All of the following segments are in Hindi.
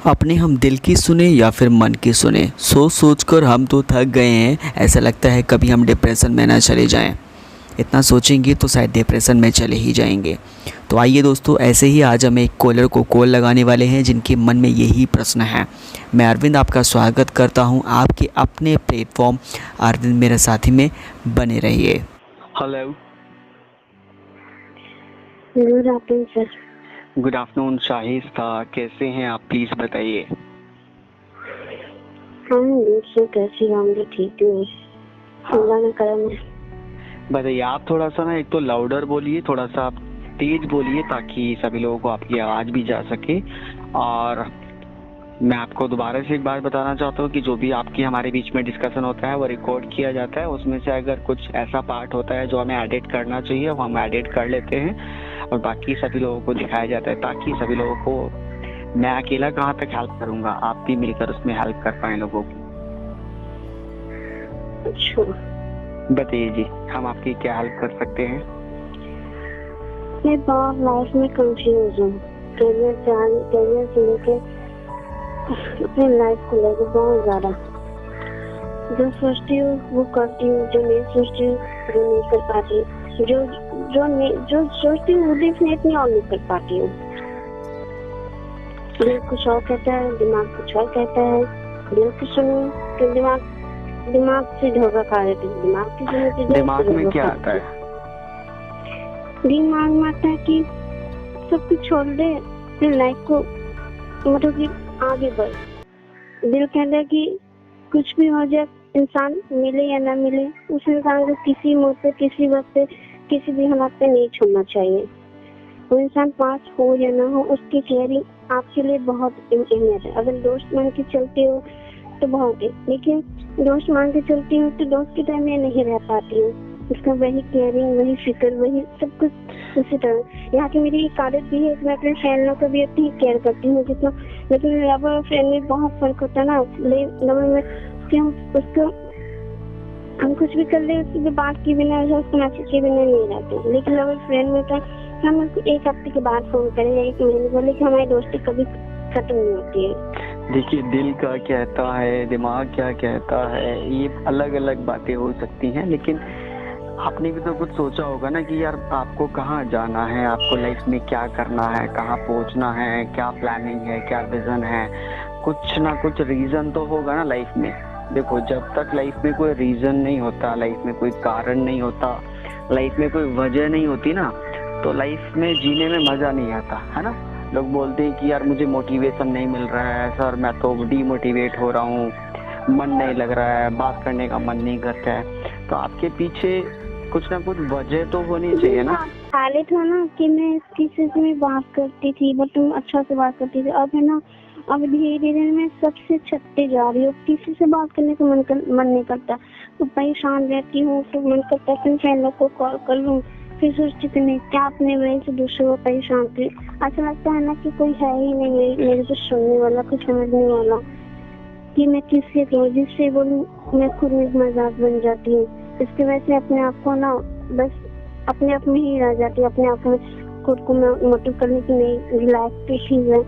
अपने हम दिल की सुने या फिर मन की सुने, सोच सोच कर हम तो थक गए हैं। ऐसा लगता है कभी हम डिप्रेशन में ना चले जाएं। इतना सोचेंगे तो शायद डिप्रेशन में चले ही जाएंगे। तो आइए दोस्तों, ऐसे ही आज हम एक कॉलर को कॉल लगाने वाले हैं जिनके मन में यही प्रश्न है। मैं अरविंद आपका स्वागत करता हूं आपके अपने प्लेटफॉर्म अरविंद मेरे साथी में। बने रहिए। Hello. Good afternoon sir. Good afternoon Shaista, कैसे हैं आप, प्लीज बताइए। सर कैसी होंगे? ठीक हूँ, अल्लाह का करम है। बताइए आप थोड़ा सा ना, एक तो लाउडर बोलिए, थोड़ा सा आप तेज बोलिए ताकि सभी लोगों को आपकी आवाज़ भी जा सके। और मैं आपको दोबारा से एक बात बताना चाहता हूँ कि जो भी आपकी हमारे बीच में डिस्कशन होता है वो रिकॉर्ड किया जाता है। उसमें से अगर कुछ ऐसा पार्ट होता है जो हमें एडिट करना चाहिए वो हम एडिट कर लेते हैं और बाकी सभी लोगों को दिखाया जाता है ताकि सभी लोगों को, मैं अकेला कहाँ तक हेल्प करूँगा, आप भी मिलकर उसमें हेल्प कर पाए लोगों की। अच्छा, बताइए जी, हम आपकी क्या हेल्प कर सकते हैं। मैं बहुत लाइफ में कंफ्यूज हूँ। करियर से लेके अपनी लाइफ को लेकर बहुत ज्यादा। जो सोचती हूँ वो करती हूँ, जो नहीं सोचती हूँ वो नहीं कर पाती। जो सोचती हूँ वो डेफिनेटली और नहीं कर पाती हूँ। दिल कुछ और कहता है, दिमाग कुछ और कहता है। दिल की सुनो तो दिमाग से धोखा खा लेती हूँ, दिमाग की सुनो तो दिमाग में क्या आता है? दिमाग में आता है कि सब कुछ छोड़ दे, फिर लाइफ को मतलब कि आगे बढ़। दिल कहता है कि कुछ भी हो जाए, इंसान मिले या ना मिले, उस इंसान को किसी मोड़ पे, किसी वक्त पे, किसी भी हालात पे नहीं छोड़ना चाहिए। वो इंसान पास हो या ना हो, उसकी केयरिंग आपके लिए बहुत अहमियत है। अगर दोस्त मान के चलते हो तो बहुत है, लेकिन दोस्त मान के चलती हूँ तो दोस्त की तरह मैं नहीं रह पाती हूँ। उसका वही केयरिंग, वही फिक्र, वही सब कुछ उसी तरह। यहाँ की मेरी एक आदत भी है कि मैं अपने फ्रेंड लोग का भी अपनी केयर करती हूँ जितना, लेकिन लवर और फ्रेंड में बहुत फर्क होता है ना। लवर में उसको हम कुछ भी कर ले, उसकी बात की बिना, उसको मैसेज के बिना नहीं रहते। लेकिन लवर फ्रेंड में तो हम उसको एक हफ्ते के बाद फोन करें या एक महीने बाद, लेकिन हमारी दोस्ती कभी खत्म नहीं होती है। देखिए, दिल क्या कहता है, दिमाग क्या कहता है, ये अलग अलग बातें हो सकती हैं, लेकिन आपने भी तो कुछ सोचा होगा ना कि यार आपको कहाँ जाना है, आपको लाइफ में क्या करना है, कहाँ पहुँचना है, क्या प्लानिंग है, क्या विजन है। कुछ ना कुछ रीजन तो होगा ना लाइफ में। देखो, जब तक लाइफ में कोई रीजन नहीं होता, लाइफ में कोई कारण नहीं होता, लाइफ में कोई वजह नहीं होती ना, तो लाइफ में जीने में मजा नहीं आता, है ना। लोग बोलते हैं कि यार मुझे मोटिवेशन नहीं मिल रहा है सर, मैं तो डीमोटिवेट हो रहा हूँ, मन नहीं लग रहा है, बात करने का मन नहीं करता है। तो आपके पीछे कुछ ना कुछ वजह तो होनी चाहिए ना। पहले था ना कि मैं किसी से भी बात करती थी, बट तुम अच्छा से बात करती थी। अब है ना, अब धीरे धीरे मैं सबसे छटते जा रही हूँ। किसी से बात करने का मन नहीं करता, तो परेशान रहती हूँ। तो मन करता है फ्रेंड लोग को कॉल कर लूँ, फिर सोचती थी नहीं, क्या अपने वजह से दूसरों को परेशान कर। अच्छा लगता है ना कि कोई है ही नहीं मेरे को सुनने वाला, कुछ समझने वाला, कि मैं किससे कहूँ, जिससे बोलूँ मैं खुद में मजाक बन जाती हूँ। इसकी वजह से अपने आप को ना बस अपने आप में ही रह जाती हूँ, अपने आप में खुद को मैं मोटिव करने की नहीं, रिलैक्स की चीज है।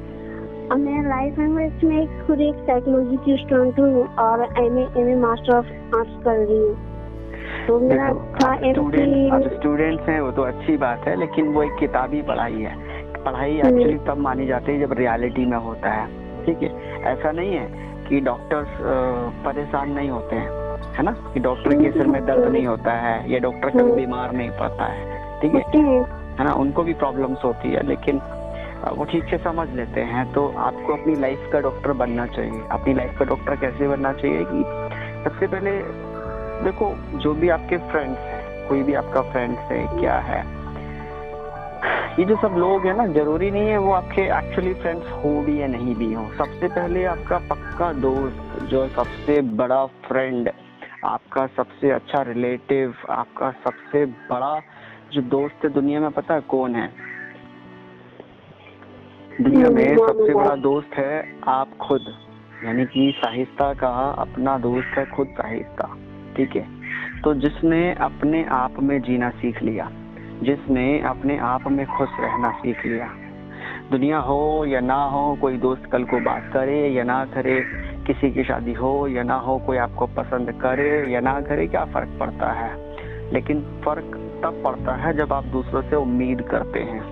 अब मेरा लाइफ है, मैं इसमें खुद एक साइकोलॉजी की स्टूडेंट हूँ और एमए मास्टर ऑफ आर्ट्स कर रही हूँ। तो मेरा स्टूडेंट्स हैं वो तो अच्छी बात है, लेकिन वो एक किताबी पढ़ाई है। पढ़ाई एक्चुअली तब मानी जाती है जब रियलिटी में होता है, ठीक है। ऐसा नहीं है कि डॉक्टर्स परेशान नहीं होते हैं, है ना, कि डॉक्टर के सिर में दर्द नहीं होता है या डॉक्टर कभी बीमार नहीं पड़ता है, ठीक है ना। उनको भी प्रॉब्लम्स होती है, लेकिन वो ठीक से समझ लेते हैं। तो आपको अपनी लाइफ का डॉक्टर बनना चाहिए। अपनी लाइफ का डॉक्टर कैसे बनना चाहिए कि सबसे पहले देखो, जो भी आपके फ्रेंड्स हैं, कोई भी आपका फ्रेंड्स है क्या है, ये जो सब लोग हैं ना, जरूरी नहीं है वो आपके एक्चुअली फ्रेंड्स हो भी या नहीं भी हो। सबसे पहले आपका पक्का दोस्त, जो सबसे बड़ा फ्रेंड, आपका सबसे अच्छा रिलेटिव, आपका सबसे बड़ा जो दोस्त है दुनिया में, पता है कौन है? दुनिया में सबसे बड़ा दोस्त है आप खुद, यानी कि शाहिस्ता का अपना दोस्त है खुद शाहिस्ता, ठीक है। तो जिसने अपने आप में जीना सीख लिया, जिसने अपने आप में खुश रहना सीख लिया, दुनिया हो या ना हो, कोई दोस्त कल को बात करे या ना करे, किसी की शादी हो या ना हो, कोई आपको पसंद करे या ना करे, क्या फर्क पड़ता है? लेकिन फर्क तब पड़ता है जब आप दूसरों से उम्मीद करते हैं,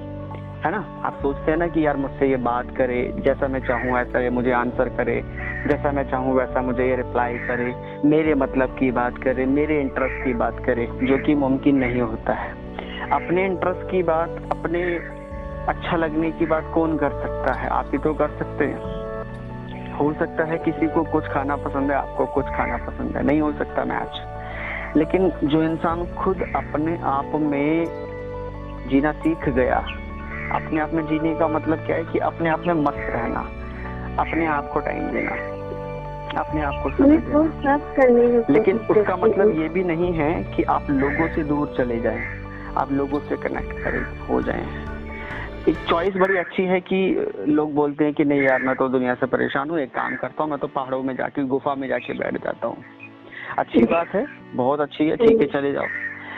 है ना? आप सोचते हैं ना कि यार मुझसे ये बात करे, जैसा मैं चाहूँ ऐसा ये मुझे आंसर करे, जैसा मैं चाहूँ वैसा मुझे ये रिप्लाई करे, मेरे मतलब की बात करे, मेरे इंटरेस्ट की बात करे, जो कि मुमकिन नहीं होता है। अपने इंटरेस्ट की बात, अपने अच्छा लगने की बात कौन कर सकता है? आप ही तो कर सकते हैं। हो सकता है किसी को कुछ खाना पसंद है, आपको कुछ खाना पसंद है, नहीं हो सकता मैच। लेकिन जो इंसान खुद अपने आप में जीना सीख गया, अपने आप में जीने का मतलब क्या है कि अपने आप में मस्त रहना, अपने आप को टाइम देना, अपने आप को समय देना। लेकिन उसका मतलब ये भी नहीं है कि आप लोगों से दूर चले जाएं, आप लोगों से कनेक्ट करें हो जाएं। एक चॉइस बड़ी अच्छी है कि लोग बोलते हैं कि नहीं यार मैं तो दुनिया से परेशान हूँ, एक काम करता हूँ, मैं तो पहाड़ों में जाके गुफा में जाके बैठ जाता हूँ। अच्छी बात है, बहुत अच्छी है, ठीक है चले जाओ।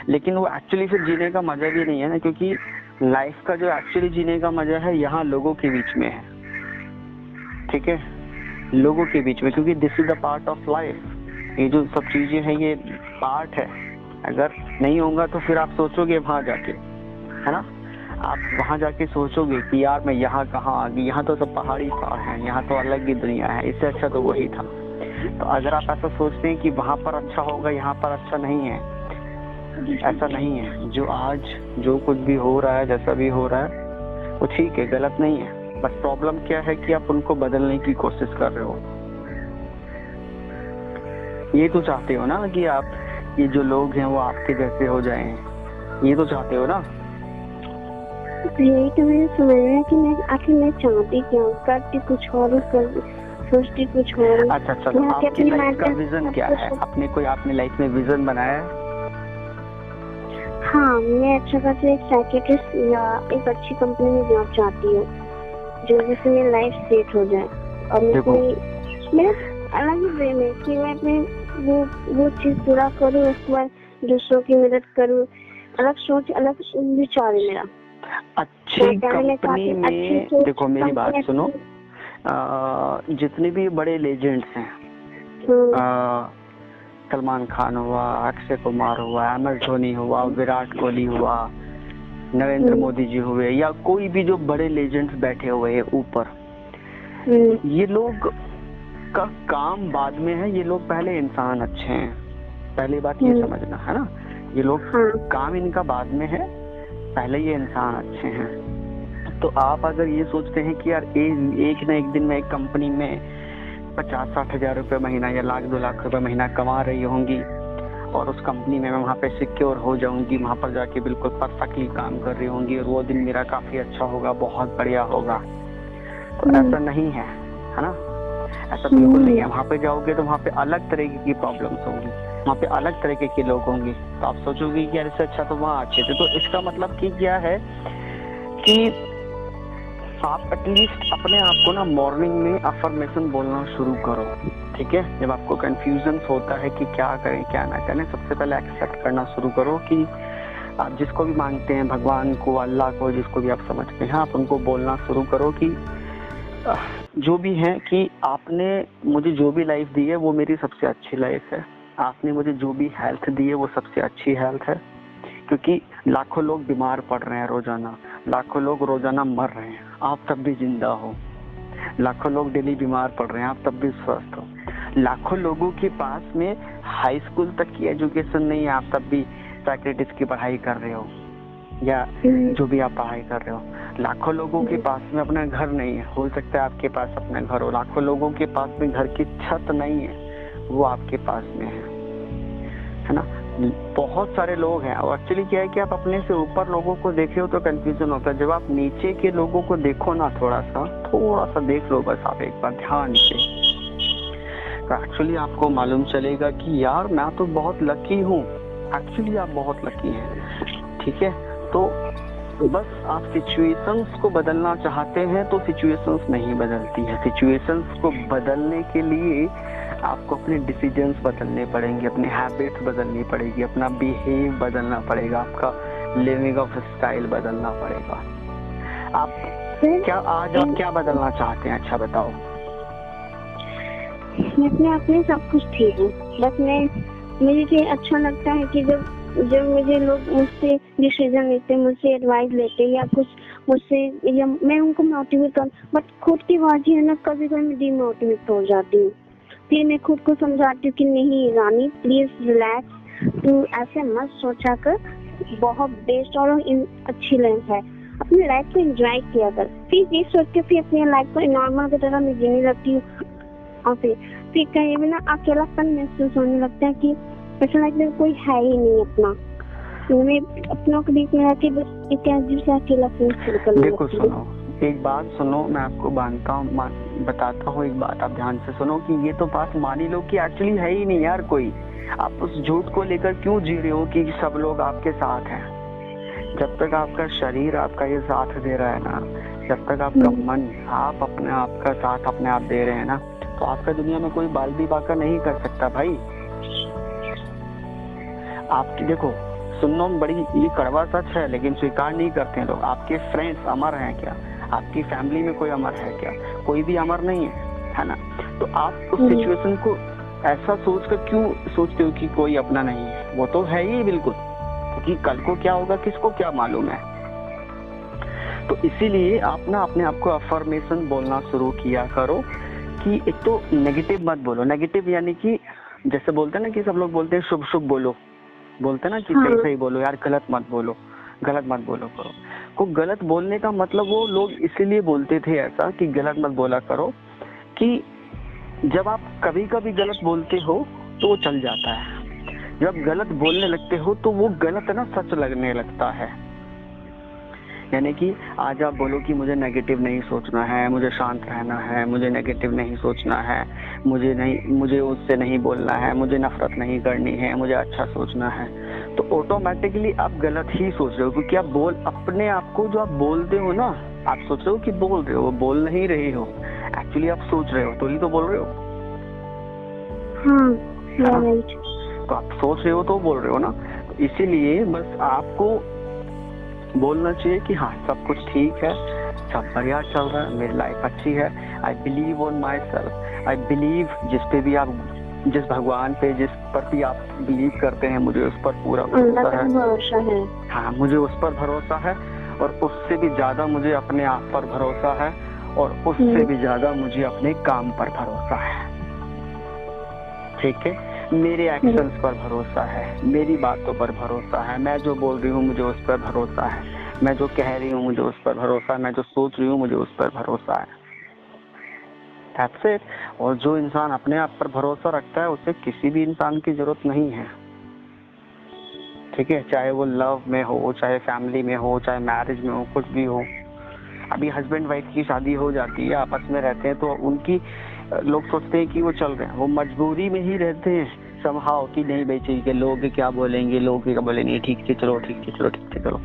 लेकिन वो एक्चुअली फिर जीने का मजा भी नहीं है ना, क्योंकि लाइफ का जो एक्चुअली जीने का मजा है यहाँ लोगों के बीच में है, ठीक है, लोगों के बीच में, क्योंकि this is the part of life. ये जो सब चीजें हैं ये पार्ट है। अगर नहीं होगा तो फिर आप सोचोगे वहां जाके, है ना, आप वहां जाके सोचोगे कि यार मैं यहाँ कहाँ आ गई, यहाँ तो सब पहाड़ी पहाड़ हैं, यहाँ तो अलग ही दुनिया है, इससे अच्छा तो वही था। तो अगर आप ऐसा सोचते हैं कि वहां पर अच्छा होगा, यहाँ पर अच्छा नहीं है, ऐसा नहीं है। जो आज जो कुछ भी हो रहा है, जैसा भी हो रहा है वो ठीक है, गलत नहीं है। बस प्रॉब्लम क्या है कि आप उनको बदलने की कोशिश कर रहे हो। ये तो चाहते हो ना कि आप ये जो लोग हैं वो आपके जैसे हो जाएं, ये तो चाहते हो ना। यही तो मैंने समझ रहा है कि मैं आखिर मैं चाहती क्या हूँ, करती कुछ और, सोचती कुछ और। अच्छा चलो, आपकी लाइफ का विजन क्या है? अपने कोई आपने लाइफ में विजन बनाया है? हाँ, मैं अच्छा खासा एक साइकियाट्रिस्ट या एक अच्छी कंपनी में जॉब चाहती हूँ, जो जिससे मेरी लाइफ सेट हो जाए। और मेरा अलग ही ड्रीम है कि मैं अपने वो चीज पूरा करूँ, उसके बाद दूसरों की मदद करूँ। अलग सोच, अलग विचार है मेरा। अच्छी कंपनी में देखो, मेरी बात सुनो, जितने भी बड़े लेजेंड्स हैं, सलमान खान हुआ, अक्षय कुमार हुआ, MS धोनी हुआ, विराट कोहली हुआ, नरेंद्र मोदी जी हुए, या कोई भी जो बड़े लेजेंड्स बैठे हुए हैं ऊपर, ये लोग का काम बाद में है, ये लोग पहले इंसान अच्छे हैं। पहली बात ये समझना है ना, ये लोग काम इनका बाद में है, पहले ये इंसान अच्छे हैं। तो आप अगर ये सोचते हैं कि यार एक ना एक दिन मैं एक कंपनी में 50-60 हजार रुपये महीना या लाख 2 लाख रुपए महीना कमा रही होंगी, और उस कंपनी में मैं वहाँ पे सिक्योर हो जाऊंगी, वहाँ पर जाके बिल्कुल परफेक्टली काम कर रही होंगी, और वो दिन मेरा काफी अच्छा होगा, बहुत बढ़िया होगा। तो ऐसा नहीं है, है ना, ऐसा बिल्कुल नहीं है। वहाँ पे जाओगे तो वहाँ पे अलग तरीके की प्रॉब्लम्स होंगी, वहाँ पे अलग तरीके के लोग होंगे, तो आप सोचोगे कि यार इससे अच्छा तो वहाँ अच्छे थे। तो इसका मतलब कि क्या है कि आप एटलीस्ट अपने आप को ना मॉर्निंग में अफर्मेशन बोलना शुरू करो, ठीक है। जब आपको कंफ्यूजन होता है कि क्या करें क्या ना करें, सबसे पहले एक्सेप्ट करना शुरू करो कि आप जिसको भी मांगते हैं, भगवान को, अल्लाह को, जिसको भी आप समझते हैं, आप उनको बोलना शुरू करो कि जो भी है कि आपने मुझे जो भी लाइफ दी है वो मेरी सबसे अच्छी लाइफ है, आपने मुझे जो भी हेल्थ दी है वो सबसे अच्छी हेल्थ है, क्योंकि लाखों लोग बीमार पड़ रहे हैं रोजाना, लाखों लोग रोजाना मर रहे हैं, आप तब भी जिंदा हो। लाखों लोग डेली बीमार पड़ रहे हैं, आप तब भी स्वस्थ हो। लाखों लोगों के पास में हाई स्कूल तक की एजुकेशन नहीं है, आप तब भी साइकियाट्रिस्ट की पढ़ाई कर रहे हो या जो भी आप पढ़ाई कर रहे हो। लाखों लोगों के पास में अपना घर नहीं है, हो सकता है आपके पास अपना घर हो। लाखों लोगों के पास में घर की छत नहीं है, वो आपके पास में है ना। बहुत सारे लोग हैं, और एक्चुअली क्या है कि आप अपने से ऊपर लोगों को देखे हो तो कंफ्यूजन होता है। जब आप नीचे के लोगों को देखो ना, थोड़ा सा देख लो बस, आप एक बार ध्यान से, तो एक्चुअली आपको मालूम चलेगा कि यार मैं तो बहुत लकी हूँ। एक्चुअली आप बहुत लकी हैं, ठीक है। तो बस आप सिचुएशंस को बदलना चाहते हैं तो सिचुएशंस नहीं बदलती है। सिचुएशंस को बदलने के लिए आपको अपने डिसीजंस बदलने पड़ेंगे, अपने हैबिट्स बदलनी पड़ेगी, अपना बिहेव बदलना पड़ेगा, आपका लिविंग ऑफ स्टाइल बदलना पड़ेगा। आप फिर क्या आज आप क्या बदलना चाहते हैं? अच्छा बताओ। मैं अपने आप में सब कुछ ठीक हूँ, बस मुझे ये अच्छा लगता है कि जब मुझे लोग मुझसे डिसीजन लेते, मुझसे एडवाइस लेते या कुछ मुझसे, या मैं उनको मोटिवेट कर, बट खुद की बाजी है ना, कभी कभी मैं डिमोटिवेट हो जाती हूँ। फिर मैं खुद को समझाती हूँ कि नहीं रानी, प्लीज रिलैक्स, तू ऐसे मत सोचा कर, बहुत बेस्ट और अच्छी लाइफ है, अपनी लाइफ को एंजॉय किया कर। फिर ये सोच के फिर अपनी लाइफ को नॉर्मल की तरह मैं जीने लगती हूँ। और फिर कहीं भी ना अकेलापन महसूस होने लगता है कि ऐसा लगता है कोई है ही नहीं अपना। मैं अपनों के बीच में आके बस एक अजीब सा अकेलापन फील करने देखो लगती हूँ। सुनो, एक बात सुनो, मैं आपको बताता हूँ एक बात, आप ध्यान से सुनो कि ये तो बात मान ही लो कि एक्चुअली है ही नहीं यार कोई। आप उस झूठ को लेकर क्यों जी रहे हो कि सब लोग आपके साथ हैं? जब तक आपका शरीर आपका ये साथ दे रहा है ना, जब तक आपका मन आप अपने आप का साथ अपने आप दे रहे हैं ना, तो आपका दुनिया में कोई बाल भी बाका नहीं कर सकता भाई। आपकी देखो, सुनने में बड़ी ये कड़वा सच है, लेकिन स्वीकार नहीं करते हैं लोग। आपके फ्रेंड्स अमर हैं क्या? आपकी फैमिली में कोई अमर है क्या? कोई भी अमर नहीं है ना? तो आप उस सिचुएशन को ऐसा सोच कर क्यों सोचते हो कि कोई अपना नहीं है? वो तो है ही बिल्कुल, क्योंकि कल को क्या होगा किसको क्या मालूम है। तो इसीलिए आप ना अपने आप को अफर्मेशन बोलना शुरू किया करो कि एक तो नेगेटिव मत बोलो। नेगेटिव यानी कि जैसे बोलते हैं ना कि सब लोग बोलते हैं शुभ शुभ बोलो, बोलते हैं ना कि सही सही बोलो यार, गलत मत बोलो, गलत मत बोलो करो। को गलत बोलने का मतलब वो लोग इसीलिए बोलते थे ऐसा कि गलत मत बोला करो, कि जब आप कभी कभी गलत बोलते हो तो वो चल जाता है, जब गलत बोलने लगते हो तो वो गलत ना सच लगने लगता है। यानी कि आज आप बोलो कि मुझे नेगेटिव नहीं सोचना है, मुझे शांत रहना है, मुझे नेगेटिव नहीं सोचना है, मुझे उससे नहीं बोलना है, मुझे नफरत नहीं करनी है, मुझे अच्छा सोचना है, तो ऑटोमेटिकली आप गलत ही सोच रहे हो। क्योंकि आप अपने आप को जो आप बोलते हो ना, आप सोच रहे हो कि बोल रहे हो, बोल नहीं रहे हो, एक्चुअली आप सोच रहे हो, तो ही तो बोल रहे हो। तो आप सोच रहे हो तो बोल रहे हो ना। तो इसीलिए बस आपको बोलना चाहिए कि हाँ सब कुछ ठीक है, सब बढ़िया चल रहा है, मेरी लाइफ अच्छी है, I believe on my self, I believe, जिस भगवान पे, जिस पर भी आप बिलीव करते हैं, मुझे उस पर पूरा भरोसा है। हाँ, मुझे उस पर भरोसा है, और उससे भी ज्यादा मुझे अपने आप पर भरोसा है, और उससे भी ज्यादा मुझे अपने काम पर भरोसा है। ठीक है, मेरे एक्शंस पर भरोसा है, मेरी बातों पर भरोसा है, मैं जो बोल रही हूँ मुझे उस पर भरोसा है, मैं जो कह रही हूँ मुझे उस पर भरोसा है, मैं जो सोच रही हूँ मुझे उस पर भरोसा है। That's it। और जो इंसान अपने आप पर भरोसा रखता है उसे किसी भी इंसान की जरूरत नहीं है। ठीक है, चाहे वो लव में हो, चाहे फैमिली में हो, चाहे मैरिज में हो, कुछ भी हो। अभी हस्बैंड वाइफ की शादी हो जाती है, आपस में रहते हैं, तो उनकी लोग सोचते हैं कि वो चल रहे हैं, वो मजबूरी में ही रहते हैं समहाउ कि नहीं भाई ठीक है, लोग क्या बोलेंगे, लोग क्या बोलेंगे, ठीक से चलो, ठीक से चलो, ठीक से चलो।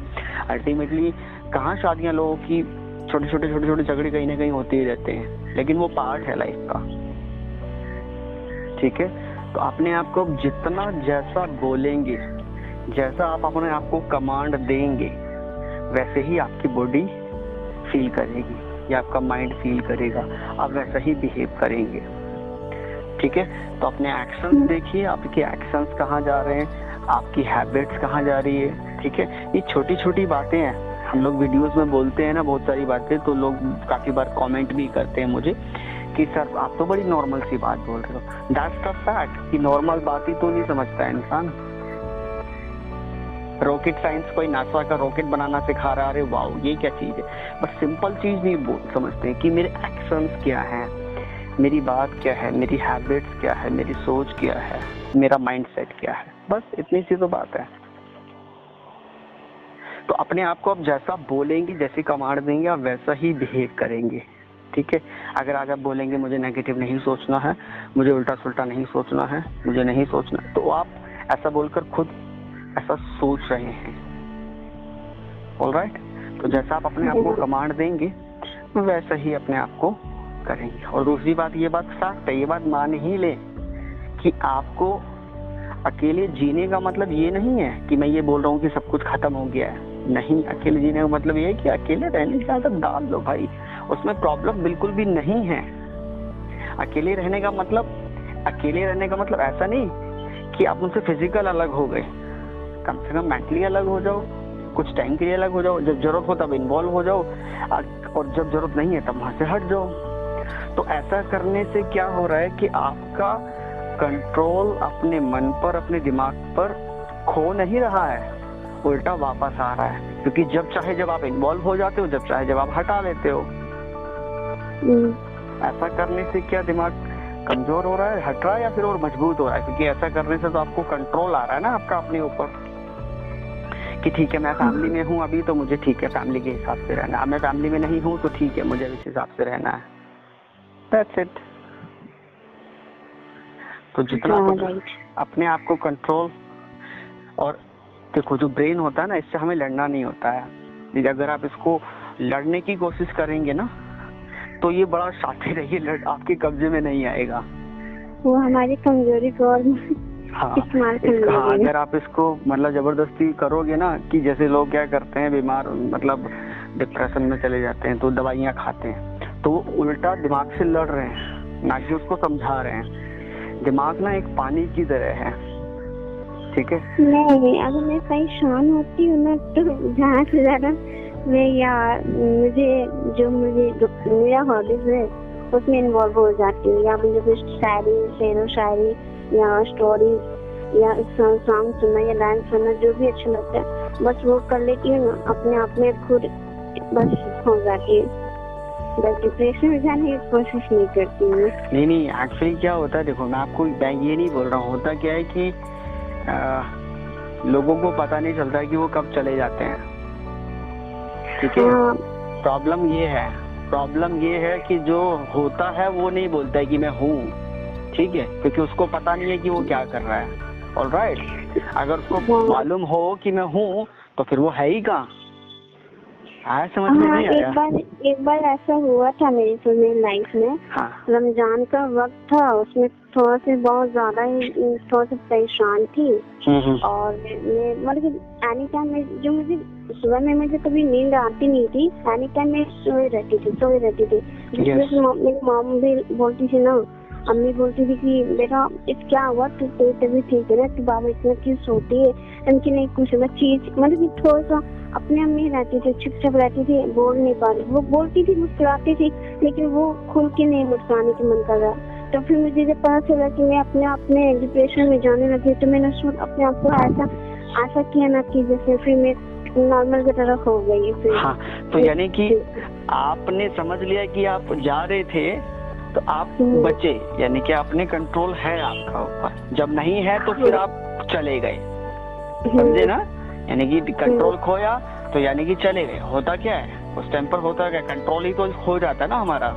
अल्टीमेटली कहाँ शादियां, लोगों की छोटे छोटे झगड़े कहीं ना कहीं होते ही रहते हैं, लेकिन वो पार्ट है लाइफ का। ठीक है, तो अपने आप को जितना जैसा बोलेंगे, जैसा आप अपने आप को कमांड देंगे, वैसे ही आपकी बॉडी फील करेगी या आपका माइंड फील करेगा, आप वैसा ही बिहेव करेंगे। ठीक है, तो अपने एक्शंस देखिए, आपके एक्शंस कहाँ जा रहे हैं, आपकी हैबिट्स कहाँ जा रही है। ठीक है, ये छोटी छोटी बातें हैं, हम लोग वीडियोस में बोलते हैं ना बहुत सारी बातें, तो लोग काफी बार कमेंट भी करते हैं मुझे कि सर आप तो बड़ी नॉर्मल सी बात बोल रहे हो। दैट्स द फैक्ट कि नॉर्मल बात ही तो नहीं समझता है इंसान। रॉकेट साइंस, कोई नासा का रॉकेट बनाना सिखा रहा है, वाओ ये क्या चीज है, बस सिंपल चीज नहीं समझते कि मेरे एक्शंस क्या हैं, मेरी बात क्या है, मेरी हैबिट्स क्या है, मेरी सोच क्या है, मेरा माइंडसेट क्या है, बस इतनी सी तो बात है। तो अपने आप को आप जैसा बोलेंगे, जैसी कमांड देंगे, आप वैसा ही बिहेव करेंगे। ठीक है, अगर आज आप बोलेंगे मुझे नेगेटिव नहीं सोचना है, मुझे उल्टा सुल्टा नहीं सोचना है, मुझे नहीं सोचना, तो आप ऐसा बोलकर खुद ऐसा सोच रहे हैं। ऑलराइट, तो जैसा आप अपने आप को कमांड देंगे वैसा ही अपने आप को करेंगे। और दूसरी बात, ये बात फैक्ट है, ये बात मान ही ले कि आपको अकेले जीने का मतलब ये नहीं है कि मैं ये बोल रहा हूँ कि सब कुछ खत्म हो गया है। नहीं, अकेले जीने का मतलब ये है कि अकेले रहने की आदत डाल लो भाई, उसमें प्रॉब्लम बिल्कुल भी नहीं है। अकेले रहने का मतलब ऐसा नहीं कि आप उनसे फिजिकल अलग हो गए, कम से कम मेंटली अलग हो जाओ, कुछ टाइम के लिए अलग हो जाओ, जब जरूरत हो तब इन्वॉल्व हो जाओ, और जब जरूरत नहीं है तब वहां से हट जाओ। तो ऐसा करने से क्या हो रहा है कि आपका कंट्रोल अपने मन पर, अपने दिमाग पर खो नहीं रहा है, उल्टा वापस आ रहा है, क्योंकि जब चाहे जब आप इन्वॉल्व हो जाते हो, जब चाहे जब आप हटा लेते हो। ऐसा करने से क्या दिमाग कमजोर हो रहा है, हट रहा है, या फिर और मजबूत हो रहा है? क्योंकि ऐसा करने से तो आपको कंट्रोल आ रहा है ना आपका अपने ऊपर, कि ठीक है मैं फैमिली में हूँ अभी तो मुझे ठीक है फैमिली के हिसाब से रहना है, मैं फैमिली में नहीं हूँ तो ठीक है मुझे इस हिसाब से रहना है। That's it. तो जितना अपने आप को कंट्रोल, और देखो जो ब्रेन होता है ना, इससे हमें लड़ना नहीं होता है। अगर आप इसको लड़ने की कोशिश करेंगे ना तो ये बड़ा शातिर है, ये आपके कब्जे में नहीं आएगा। वो हमारी कमजोरी को और इस्तेमाल करने हाँ, अगर आप इसको मतलब जबरदस्ती करोगे ना, कि जैसे लोग क्या करते हैं, बीमार मतलब डिप्रेशन में चले जाते हैं तो दवाइयाँ खाते हैं, तो वो उल्टा दिमाग से लड़ रहे हैं, ना कि उसको समझा रहे हैं। दिमाग ना एक पानी की तरह है, ठीक है? नहीं, अगर मैं परेशान होती हूँ ना तो जहाँ से ज्यादा मैं मेरा हॉबीज है उसमें इन्वॉल्व हो जाती हूँ, या मुझे कुछ शेरो शायरी या स्टोरीज या सॉन्ग सुनना या डांस सुनना जो भी अच्छा लगता है बस वो कर लेती हूँ, अपने आप में खुद बस हो जाती है। बस डिप्रेशन में जाने की कोशिश नहीं करती हूँ। नहीं, एक्चुअली क्या होता है, देखो मैं आपको ये नहीं बोल रहा हूँ, होता क्या है कि लोगों को पता नहीं चलता है कि वो कब चले जाते हैं, ठीक है? प्रॉब्लम ये है कि जो होता है वो नहीं बोलता है कि मैं हूँ, ठीक है? क्योंकि उसको पता नहीं है कि वो क्या कर रहा है। ऑलराइट, अगर उसको मालूम हो कि मैं हूँ तो फिर वो है ही कहाँ, समझ में नहीं आया? एक बार ऐसा हुआ था मेरी लाइफ में। हाँ। रमजान का वक्त था, उसमें थोड़ा से बहुत ज्यादा ही थोड़ा सा परेशान थी, और मतलब एनी टाइम जो मुझे सुबह में मुझे कभी नींद आती नहीं थी, एनी टाइम मैं सोई रहती थी। मेरी मॉम भी बोलती थी ना, अम्मी बोलती थी कि बेटा क्या हुआ, तू तभी ठीक है ना, तू बाबा इतना क्यों सोती है, इनकी नहीं कुछ चीज, मतलब थोड़ा सा अपने आप में रहती थी, चुपचाप रहती थी, बोल नहीं पा रही। वो बोलती थी, मुस्कुराती थी, लेकिन वो खुल के नहीं मुस्कुराने की मन कर रहा। तो फिर मुझे जब पता चला कि मैं अपने आप में डिप्रेशन में जाने लगी, तो मैंने अपने आप को ऐसा किया ना कि जैसे फिर मैं नॉर्मल की तरह हो गई। फिर हाँ, तो यानी कि आपने समझ लिया कि आप जा रहे थे तो आप बचे, यानी कि अपने कंट्रोल है आपका ऊपर, जब नहीं है तो फिर आप चले गए, समझे ना? यानी कि कंट्रोल खोया तो यानी कि चले गए। होता क्या है उस टाइम पर, होता क्या, कंट्रोल ही तो खो जाता है ना हमारा।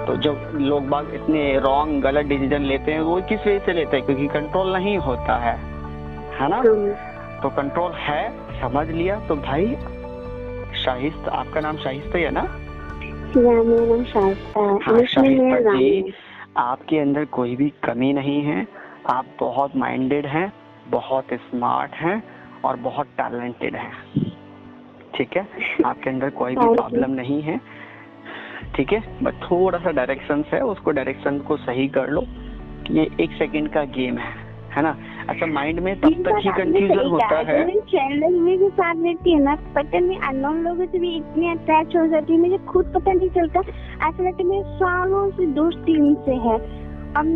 तो जब लोग बाग इतने रॉन्ग गलत डिसीजन लेते हैं वो किस वजह से लेते हैं? क्योंकि कंट्रोल नहीं होता है ना? तो कंट्रोल है, समझ लिया तो भाई शाहिस्त, आपका नाम शाहिस्त है ना? मेरा नाम शाहिस्ता है। हाँ, शाहिस्ता जी, आपके अंदर कोई भी कमी नहीं है, आप बहुत माइंडेड हैं, बहुत स्मार्ट हैं और बहुत टैलेंटेड हैं, ठीक है? आपके अंदर कोई भी प्रॉब्लम नहीं है, ठीक है? बस थोड़ा सा डायरेक्शन है, उसको डायरेक्शन को सही कर लो। ये 1 सेकंड का गेम है ना? अच्छा, माइंड में तब तक ही कंफ्यूजन होता है। मेरे साथ रहती है ना, पता नहीं अननोन लोगों से भी इतनी अटैच हो जाती है, मुझे खुद पता नहीं चलता, ऐसा लगता है मेरे सालों से दोस्ती उनसे है। अब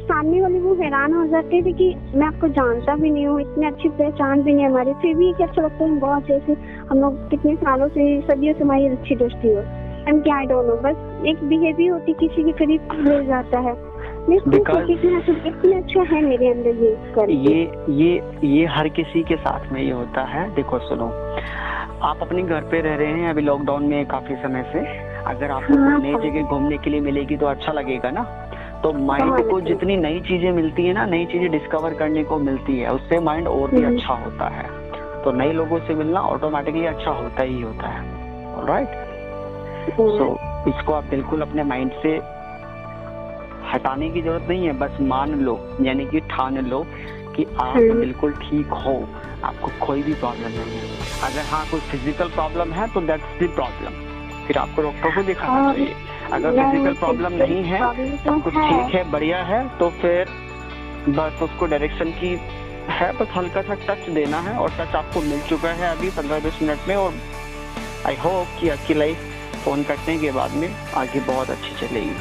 सामने वाले वो हैरान हो जाते थे कि मैं आपको जानता भी नहीं हूँ, इतनी अच्छी पहचान भी नहीं हमारी, फिर भी क्या लगता है बहुत जैसे हम लोग कितने सालों से, सदियों से हमारी अच्छी दोस्ती हो। क्या आई डोंट नो, बस एक बिहेवियर होती किसी के करीब मिल जाता है। इतना अच्छा है मेरे अंदर ये हर किसी के साथ में ये होता है। देखो सुनो, आप अपने घर पे रह रहे हैं अभी लॉकडाउन में काफी समय से, अगर आपको नई जगह घूमने के लिए मिलेगी तो अच्छा लगेगा ना? तो माइंड को जितनी नई चीजें मिलती है ना, नई चीजें डिस्कवर करने को मिलती है, उससे माइंड और भी अच्छा होता है। तो नए लोगों से मिलना ऑटोमेटिकली अच्छा होता ही होता है। ऑलराइट, सो इसको आप बिल्कुल अपने माइंड से हटाने की जरूरत नहीं है, बस मान लो, यानी कि ठान लो कि आप बिल्कुल ठीक हो, आपको कोई भी प्रॉब्लम नहीं है। अगर हाँ कोई फिजिकल प्रॉब्लम है तो दैट्स द प्रॉब्लम, फिर आपको डॉक्टर को दिखाना चाहिए। अगर फिजिकल प्रॉब्लम नहीं है, सब कुछ ठीक है, बढ़िया है, तो फिर बस उसको डायरेक्शन की है, बस हल्का सा टच देना है, और टच आपको मिल चुका है अभी 15-20 मिनट में। और आई होप कि आपकी लाइफ फोन कटने के बाद में आगे बहुत अच्छी चलेगी।